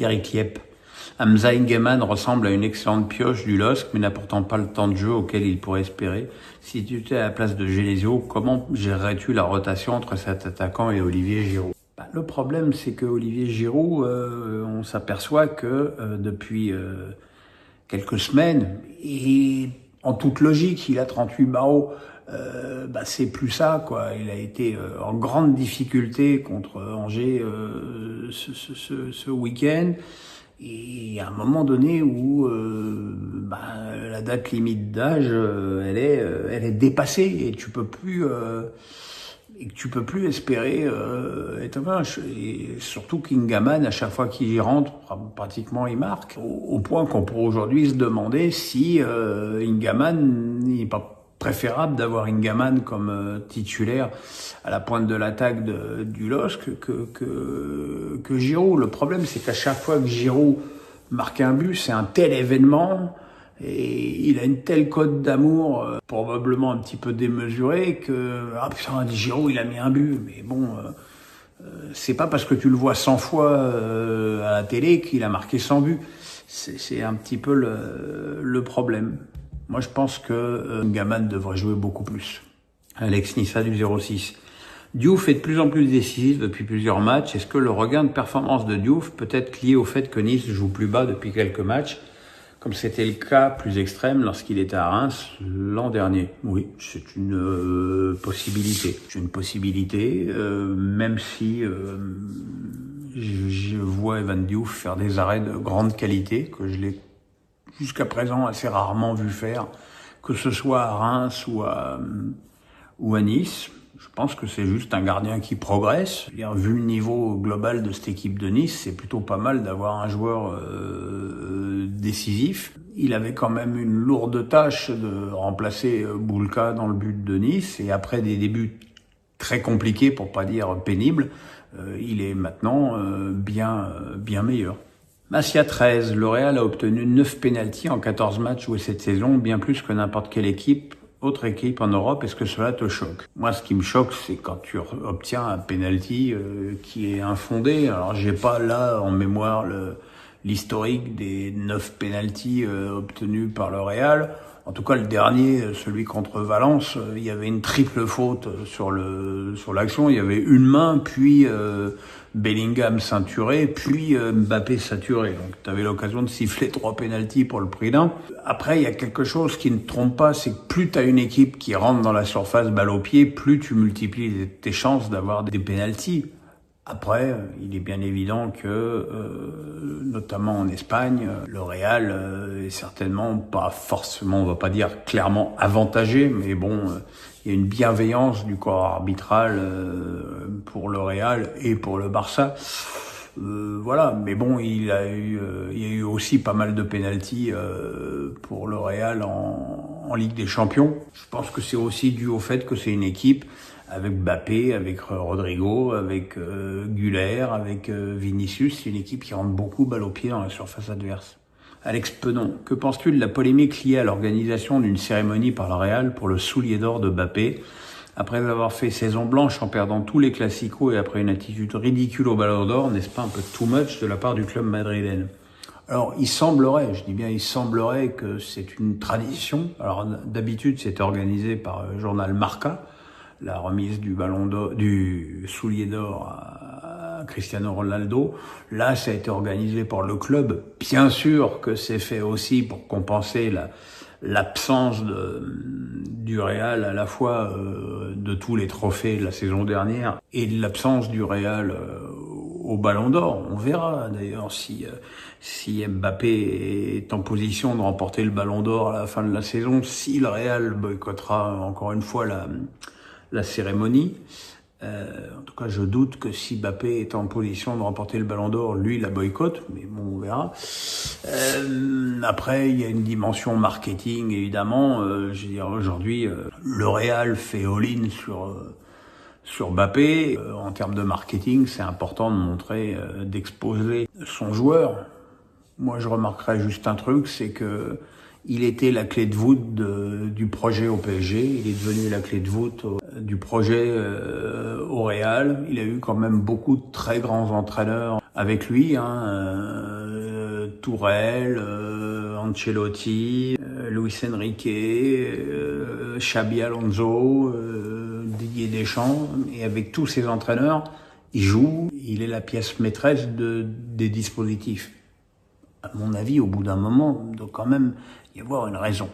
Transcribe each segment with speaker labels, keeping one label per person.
Speaker 1: Pierre Kiep. Hamza Ingeman ressemble à une excellente pioche du LOSC, mais n'a pourtant pas le temps de jeu auquel il pourrait espérer. Si tu étais à la place de Genesio, comment gérerais-tu la rotation entre cet attaquant et Olivier Giroud? Le problème, c'est que Olivier Giroud, on s'aperçoit que depuis quelques semaines, et en toute logique, il a 38 barreaux, c'est plus ça, quoi. Il a été en grande difficulté contre Angers ce week-end. Et à un moment donné où la date limite d'âge, elle est dépassée et tu peux plus espérer être vaincu. Et surtout qu'Ingaman, à chaque fois qu'il y rentre, pratiquement il marque. Au point qu'on pourrait aujourd'hui se demander si Ingaman n'est pas préférable d'avoir Ingaman comme titulaire à la pointe de l'attaque du LOSC que Giroud. Le problème, c'est qu'à chaque fois que Giroud marque un but, c'est un tel événement et il a une telle cote d'amour probablement un petit peu démesurée que Giroud il a mis un but, mais bon c'est pas parce que tu le vois 100 fois à la télé qu'il a marqué 100 buts. C'est un petit peu le problème. Moi, je pense que Ingaman devrait jouer beaucoup plus. Alex Nissa du 06. Diouf est de plus en plus décisif depuis plusieurs matchs. Est-ce que le regain de performance de Diouf peut être lié au fait que Nice joue plus bas depuis quelques matchs, comme c'était le cas plus extrême lorsqu'il était à Reims l'an dernier? Oui, c'est une possibilité. C'est une possibilité, même si je vois Evan Diouf faire des arrêts de grande qualité, que je l'ai jusqu'à présent assez rarement vu faire, que ce soit à Reims ou à Nice. Je pense que c'est juste un gardien qui progresse. Vu le niveau global de cette équipe de Nice, c'est plutôt pas mal d'avoir un joueur décisif. Il avait quand même une lourde tâche de remplacer Boulka dans le but de Nice, et après des débuts très compliqués, pour pas dire pénibles, il est maintenant bien meilleur. Masia 13, le Real a obtenu 9 pénaltys en 14 matchs joués cette saison, bien plus que n'importe quelle autre équipe en Europe. Est-ce que cela te choque? Moi, ce qui me choque, c'est quand tu obtiens un pénalty qui est infondé. Alors, j'ai pas là en mémoire l'historique des 9 pénaltys obtenus par le Real. En tout cas, le dernier, celui contre Valence, il y avait une triple faute sur l'action. Il y avait une main, puis Bellingham ceinturé, puis Mbappé ceinturé. Donc, tu avais l'occasion de siffler 3 pénaltys pour le prix d'un. Après, il y a quelque chose qui ne trompe pas, c'est que plus tu as une équipe qui rentre dans la surface balle au pied, plus tu multiplies tes chances d'avoir des pénaltys. Après, il est bien évident que, notamment en Espagne, le Real est certainement pas forcément, on va pas dire clairement avantagé, mais bon, il y a une bienveillance du corps arbitral pour le Real et pour le Barça. Voilà, mais bon, il y a eu aussi pas mal de pénaltys pour le Real en Ligue des Champions. Je pense que c'est aussi dû au fait que c'est une équipe avec Mbappé, avec Rodrigo, avec Güler, avec Vinicius. C'est une équipe qui rentre beaucoup balle au pied dans la surface adverse. Alex Penon, que penses-tu de la polémique liée à l'organisation d'une cérémonie par le Real pour le soulier d'or de Mbappé, après avoir fait saison blanche en perdant tous les classicos et après une attitude ridicule au Ballon d'Or? N'est-ce pas un peu too much de la part du club madrilène? Alors, il semblerait que c'est une tradition. Alors, d'habitude, c'est organisé par le journal Marca, la remise du soulier d'or à Cristiano Ronaldo. Là, ça a été organisé par le club. Bien sûr que c'est fait aussi pour compenser l'absence du Real, à la fois de tous les trophées de la saison dernière et de l'absence du Real au Ballon d'Or. On verra d'ailleurs si Mbappé est en position de remporter le Ballon d'Or à la fin de la saison, si le Real boycottera encore une fois la cérémonie. En tout cas, je doute que si Mbappé est en position de remporter le Ballon d'Or, lui la boycotte, mais bon, on verra. Après, il y a une dimension marketing, évidemment. Je veux dire, aujourd'hui, le Real fait all-in sur Mbappé. En termes de marketing, c'est important de montrer, d'exposer son joueur. Moi, je remarquerais juste un truc, c'est que il était la clé de voûte du projet au PSG. Il est devenu la clé de voûte du projet au Real. Il a eu quand même beaucoup de très grands entraîneurs avec lui, Tourelle, Ancelotti, Luis Enrique, Xabi Alonso, Didier Deschamps, et avec tous ces entraîneurs, il joue, il est la pièce maîtresse des dispositifs. À mon avis, au bout d'un moment, il doit quand même y avoir une raison.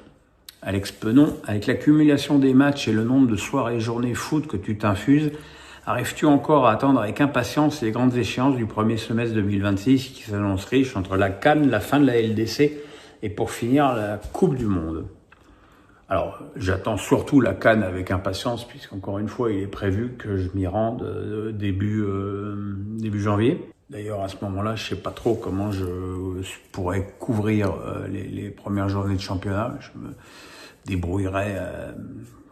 Speaker 1: Alex Penon, avec l'accumulation des matchs et le nombre de soirées et journées foot que tu t'infuses, arrives-tu encore à attendre avec impatience les grandes échéances du premier semestre 2026 qui s'annoncent riches entre la CAN, la fin de la LDC et pour finir la Coupe du Monde? Alors, j'attends surtout la CAN avec impatience puisqu'encore une fois, il est prévu que je m'y rende début janvier. D'ailleurs, à ce moment-là, je sais pas trop comment je pourrais couvrir les premières journées de championnat. Je me débrouillerai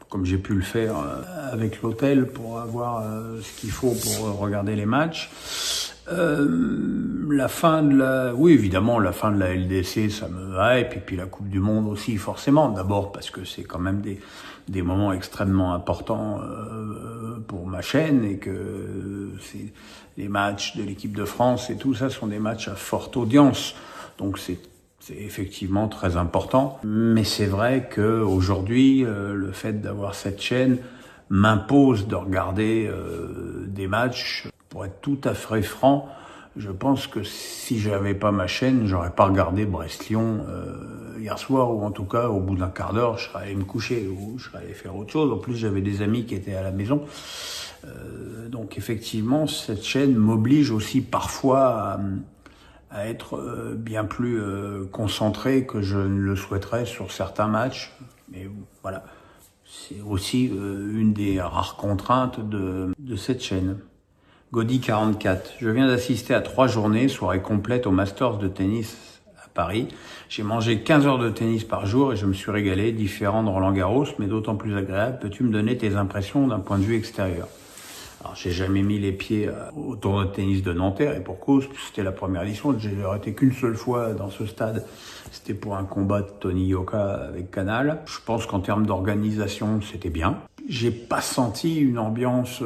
Speaker 1: comme j'ai pu le faire avec l'hôtel pour avoir ce qu'il faut pour regarder les matchs. Oui, évidemment, la fin de la LDC, ça me hype, et puis la Coupe du Monde aussi, forcément. D'abord parce que c'est quand même des moments extrêmement importants pour ma chaîne, et que c'est les matchs de l'équipe de France et tout ça sont des matchs à forte audience. Donc c'est effectivement très important. Mais c'est vrai que aujourd'hui, le fait d'avoir cette chaîne m'impose de regarder des matchs. Pour être tout à fait franc, je pense que si j'avais pas ma chaîne, j'aurais pas regardé Brest-Lyon hier soir, ou en tout cas au bout d'un quart d'heure, je serais allé me coucher ou je serais allé faire autre chose. En plus, j'avais des amis qui étaient à la maison. Donc effectivement, cette chaîne m'oblige aussi parfois à être bien plus concentré que je ne le souhaiterais sur certains matchs. Mais voilà, c'est aussi une des rares contraintes de cette chaîne. Gaudi 44. Je viens d'assister à 3 journées, soirée complète au Masters de tennis à Paris. J'ai mangé 15 heures de tennis par jour et je me suis régalé, différent de Roland-Garros, mais d'autant plus agréable. Peux-tu me donner tes impressions d'un point de vue extérieur? Alors, j'ai jamais mis les pieds au tournoi de tennis de Nanterre, et pour cause, c'était la première édition. J'ai arrêté qu'une seule fois dans ce stade. C'était pour un combat de Tony Yoka avec Canal. Je pense qu'en termes d'organisation, c'était bien. J'ai pas senti une ambiance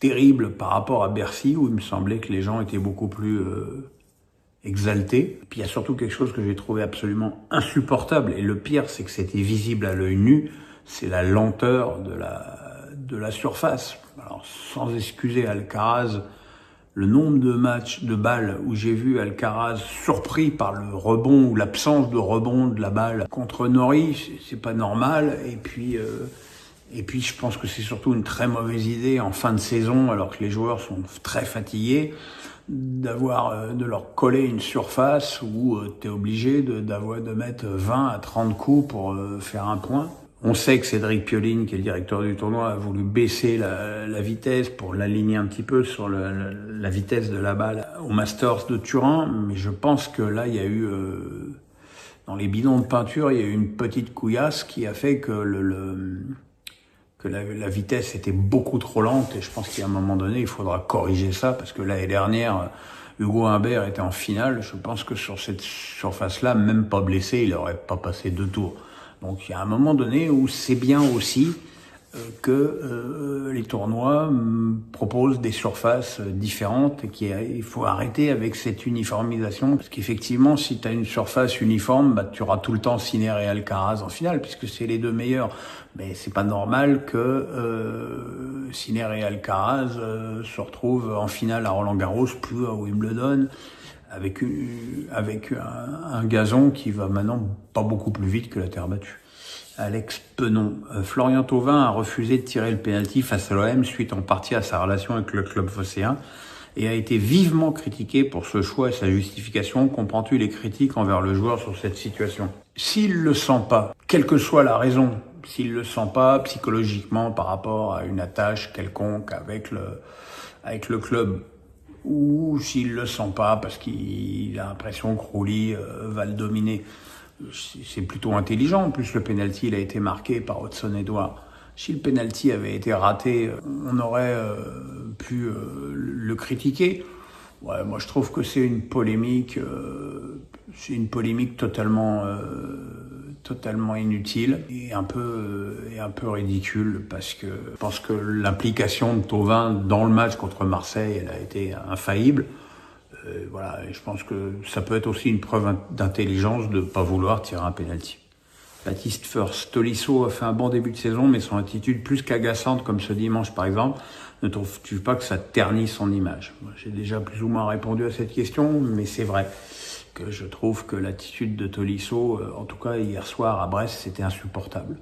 Speaker 1: terrible par rapport à Bercy, où il me semblait que les gens étaient beaucoup plus exaltés. Puis il y a surtout quelque chose que j'ai trouvé absolument insupportable, et le pire, c'est que c'était visible à l'œil nu, c'est la lenteur de la surface. Alors, sans excuser Alcaraz, le nombre de matchs de balles où j'ai vu Alcaraz surpris par le rebond ou l'absence de rebond de la balle contre Norrie, c'est pas normal. Et puis je pense que c'est surtout une très mauvaise idée en fin de saison, alors que les joueurs sont très fatigués, de leur coller une surface où tu es obligé de mettre 20 à 30 coups pour faire un point. On sait que Cédric Pioline, qui est le directeur du tournoi, a voulu baisser la vitesse pour l'aligner un petit peu sur la vitesse de la balle au Masters de Turin, mais je pense que là, il y a eu, dans les bidons de peinture, il y a eu une petite couillasse qui a fait que la vitesse était beaucoup trop lente, et je pense qu'à un moment donné, il faudra corriger ça, parce que l'année dernière, Hugo Humbert était en finale. Je pense que sur cette surface-là, même pas blessé, il n'aurait pas passé 2 tours. Donc il y a un moment donné où c'est bien aussi que les tournois proposent des surfaces différentes, et il faut arrêter avec cette uniformisation, parce qu'effectivement, si tu as une surface uniforme, tu auras tout le temps Sinner et Alcaraz en finale, puisque c'est les 2 meilleurs. Mais c'est pas normal que Sinner et Alcaraz se retrouvent en finale à Roland-Garros, plus à Wimbledon, avec un gazon qui va maintenant pas beaucoup plus vite que la terre battue. Alex Penon. Florian Thauvin a refusé de tirer le pénalty face à l'OM suite en partie à sa relation avec le club phocéen, et a été vivement critiqué pour ce choix et sa justification. Comprends-tu les critiques envers le joueur sur cette situation? S'il le sent pas, quelle que soit la raison, s'il le sent pas psychologiquement par rapport à une attache quelconque avec le club, ou s'il le sent pas parce qu'il a l'impression que Rouli va le dominer, c'est plutôt intelligent. En plus, le penalty, il a été marqué par Hudson-Edouard. Si le penalty avait été raté, on aurait pu le critiquer. Ouais, moi je trouve que c'est une polémique totalement inutile et un peu ridicule, parce que je pense que l'implication de Thauvin dans le match contre Marseille, elle a été infaillible. Voilà, et je pense que ça peut être aussi une preuve d'intelligence de ne pas vouloir tirer un penalty. Baptiste First, Tolisso a fait un bon début de saison, mais son attitude plus qu'agaçante, comme ce dimanche par exemple, ne trouves-tu pas que ça ternit son image? J'ai déjà plus ou moins répondu à cette question, mais c'est vrai que je trouve que l'attitude de Tolisso, en tout cas hier soir à Brest, c'était insupportable.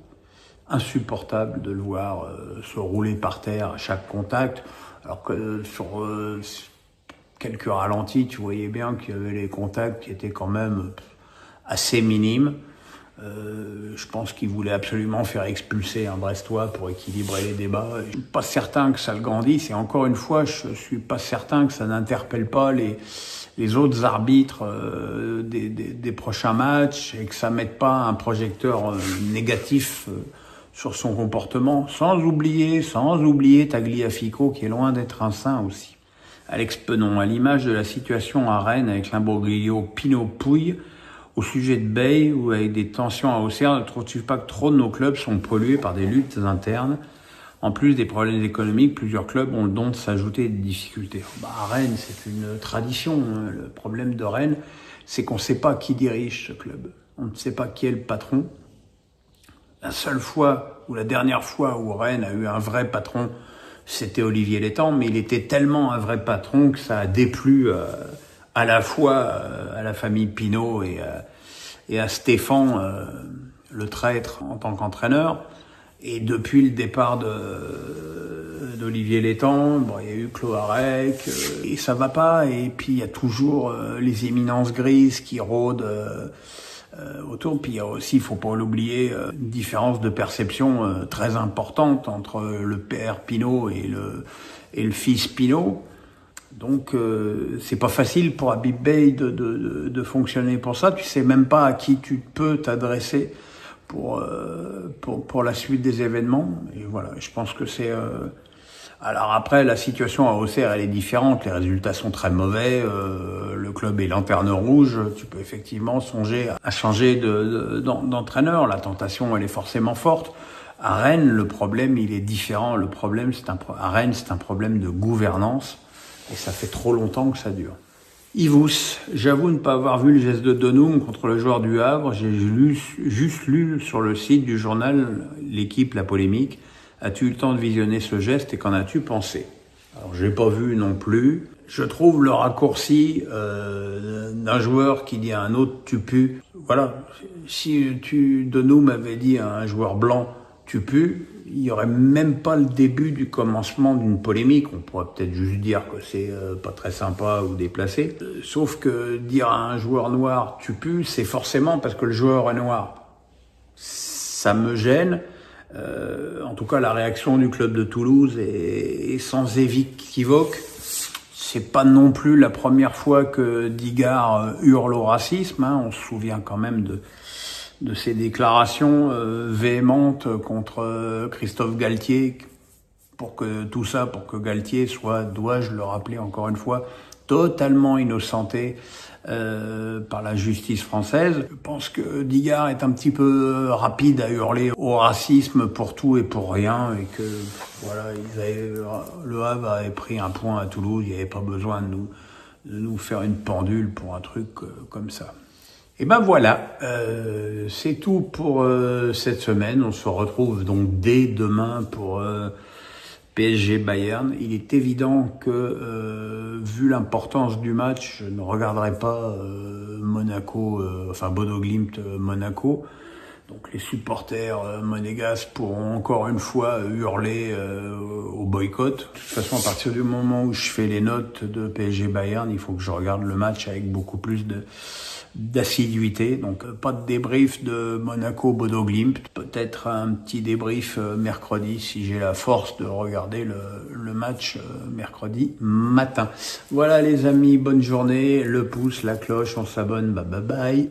Speaker 1: Insupportable de le voir se rouler par terre à chaque contact, alors que sur quelques ralentis, tu voyais bien qu'il y avait les contacts qui étaient quand même assez minimes. Je pense qu'il voulait absolument faire expulser un Brestois pour équilibrer les débats. Je suis pas certain que ça le grandisse, et encore une fois, je suis pas certain que ça n'interpelle pas les autres arbitres des prochains matchs, et que ça mette pas un projecteur négatif sur son comportement, sans oublier Tagliafico, qui est loin d'être un saint aussi. Alex Penon, à l'image de la situation à Rennes avec l'imbroglio Pinot-Pouille, au sujet de Bay ou avec des tensions à Auxerre, ne trouves-tu pas que trop de nos clubs sont pollués par des luttes internes? En plus des problèmes économiques, plusieurs clubs ont le don de s'ajouter des difficultés. À Rennes, c'est une tradition. Le problème de Rennes, c'est qu'on ne sait pas qui dirige ce club. On ne sait pas qui est le patron. La seule fois, ou la dernière fois où Rennes a eu un vrai patron, c'était Olivier Létang, mais il était tellement un vrai patron que ça a déplu à la fois à la famille Pinault et à Stéphane, le traître en tant qu'entraîneur. Et depuis le départ d'Olivier Létang, il y a eu Cloarec, et ça va pas. Et puis il y a toujours les éminences grises qui rôdent autour. Puis il y a aussi, il faut pas l'oublier, une différence de perception très importante entre le père Pinault et le fils Pinault. Donc c'est pas facile pour Habib Beye de fonctionner pour ça. Tu sais même pas à qui tu peux t'adresser pour la suite des événements. Et voilà, je pense que c'est alors après, la situation à Auxerre, elle est différente. Les résultats sont très mauvais. Le club est lanterne rouge. Tu peux effectivement songer à changer d'entraîneur. La tentation, elle est forcément forte. À Rennes, le problème, il est différent. Le problème, à Rennes, c'est un problème de gouvernance. Et ça fait trop longtemps que ça dure. Yvous, j'avoue ne pas avoir vu le geste de Donum contre le joueur du Havre. J'ai juste lu sur le site du journal L'Équipe, la polémique. As-tu eu le temps de visionner ce geste et qu'en as-tu pensé? Alors, j'ai pas vu non plus. Je trouve le raccourci d'un joueur qui dit à un autre « tu pues ». Voilà, si Donum avait dit à un joueur blanc « tu pues », il n'y aurait même pas le début du commencement d'une polémique. On pourrait peut-être juste dire que c'est pas très sympa ou déplacé. Sauf que dire à un joueur noir « tu pues », c'est forcément parce que le joueur est noir. Ça me gêne. En tout cas, la réaction du club de Toulouse est sans équivoque. C'est pas non plus la première fois que Digard hurle au racisme. On se souvient quand même de ses déclarations véhémentes contre Christophe Galtier, pour que Galtier soit, dois-je le rappeler encore une fois, totalement innocenté par la justice française. Je pense que Digard est un petit peu rapide à hurler au racisme pour tout et pour rien, et que voilà, le Havre avait pris un point à Toulouse, il n'y avait pas besoin de nous faire une pendule pour un truc comme ça. Et ben voilà, c'est tout pour cette semaine. On se retrouve donc dès demain pour PSG Bayern. Il est évident que vu l'importance du match, je ne regarderai pas Bodo Glimt Monaco. Donc les supporters monégasques pourront encore une fois hurler au boycott. De toute façon, à partir du moment où je fais les notes de PSG Bayern, il faut que je regarde le match avec beaucoup plus d'assiduité. Donc pas de débrief de Monaco Bodo Glimt, peut-être un petit débrief mercredi si j'ai la force de regarder le match mercredi matin. Voilà les amis, bonne journée, le pouce, la cloche, on s'abonne, bye bye bye.